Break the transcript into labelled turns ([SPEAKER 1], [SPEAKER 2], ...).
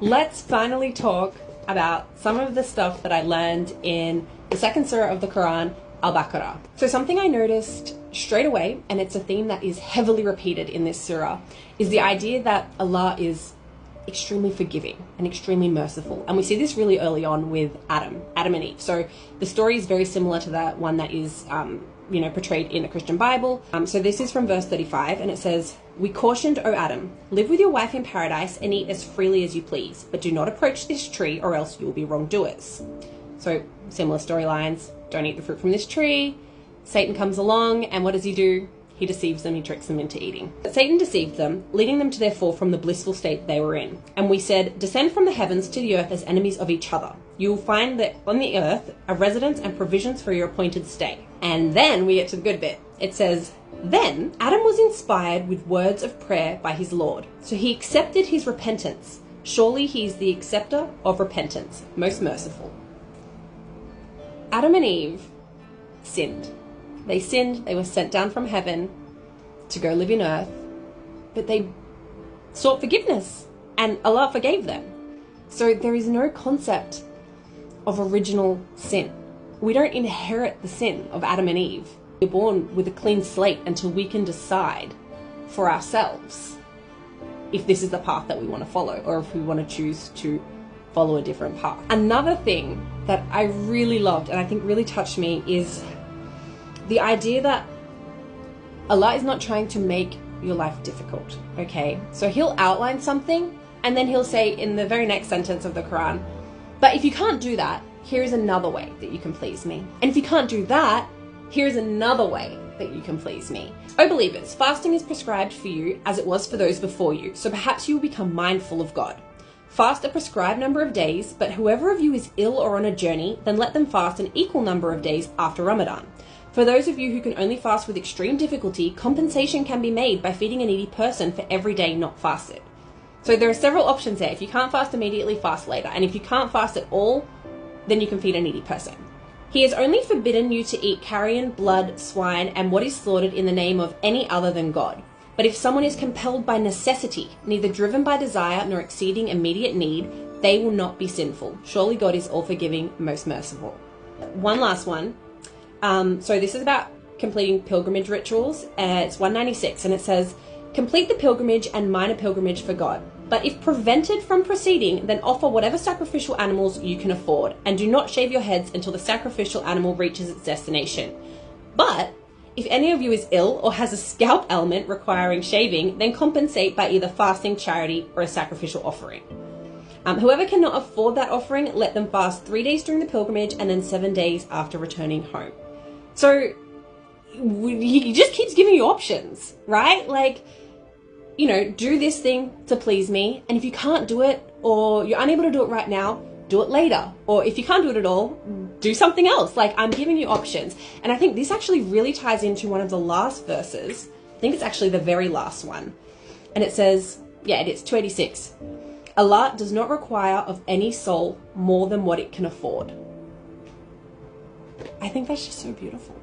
[SPEAKER 1] Let's finally talk about some of the stuff that I learned in the second surah of the Quran, Al Baqarah. So something I noticed straight away, and it's a theme that is heavily repeated in this surah, is the idea that Allah is extremely forgiving and extremely merciful. And we see this really early on with Adam and Eve. So the story is very similar to that one that is portrayed in the Christian Bible. So this is from verse 35, and it says, "We cautioned, O Adam, live with your wife in paradise and eat as freely as you please, but do not approach this tree or else you will be wrongdoers." So similar storylines, don't eat the fruit from this tree. Satan comes along, and what does he do? He deceives them, he tricks them into eating. But Satan deceived them, leading them to their fall from the blissful state they were in. And we said, "Descend from the heavens to the earth as enemies of each other. You will find that on the earth a residence and provisions for your appointed stay." And then we get to the good bit. It says, "Then Adam was inspired with words of prayer by his Lord, so he accepted his repentance. Surely he is the acceptor of repentance, most merciful." Adam and Eve sinned. They sinned, they were sent down from heaven to go live in earth, but they sought forgiveness and Allah forgave them. So there is no concept of original sin. We don't inherit the sin of Adam and Eve. We're born with a clean slate until we can decide for ourselves if this is the path that we want to follow or if we want to choose to follow a different path. Another thing that I really loved and I think really touched me is the idea that Allah is not trying to make your life difficult, okay? So he'll outline something and then he'll say in the very next sentence of the Quran, "But if you can't do that, here is another way that you can please me. And if you can't do that, here is another way that you can please me." O believers, fasting is prescribed for you as it was for those before you, so perhaps you will become mindful of God. Fast a prescribed number of days, but whoever of you is ill or on a journey, then let them fast an equal number of days after Ramadan. For those of you who can only fast with extreme difficulty, compensation can be made by feeding a needy person for every day not fasted. So there are several options there. If you can't fast immediately, fast later. And if you can't fast at all, then you can feed a needy person. He has only forbidden you to eat carrion, blood, swine, and what is slaughtered in the name of any other than God. But if someone is compelled by necessity, neither driven by desire nor exceeding immediate need, they will not be sinful. Surely God is all-forgiving, most merciful. One last one. So this is about completing pilgrimage rituals. It's 196, and it says, "Complete the pilgrimage and minor pilgrimage for God. But if prevented from proceeding, then offer whatever sacrificial animals you can afford, and do not shave your heads until the sacrificial animal reaches its destination. But if any of you is ill or has a scalp ailment requiring shaving, then compensate by either fasting, charity, or a sacrificial offering. Whoever cannot afford that offering, let them fast 3 days during the pilgrimage and then 7 days after returning home." So he just keeps giving you options, right? Like, do this thing to please me. And if you can't do it or you're unable to do it right now, do it later. Or if you can't do it at all, do something else. Like, I'm giving you options. And I think this actually really ties into one of the last verses. I think it's actually the very last one. And it says, it is 286. "Allah does not require of any soul more than what it can afford." I think that's just so beautiful.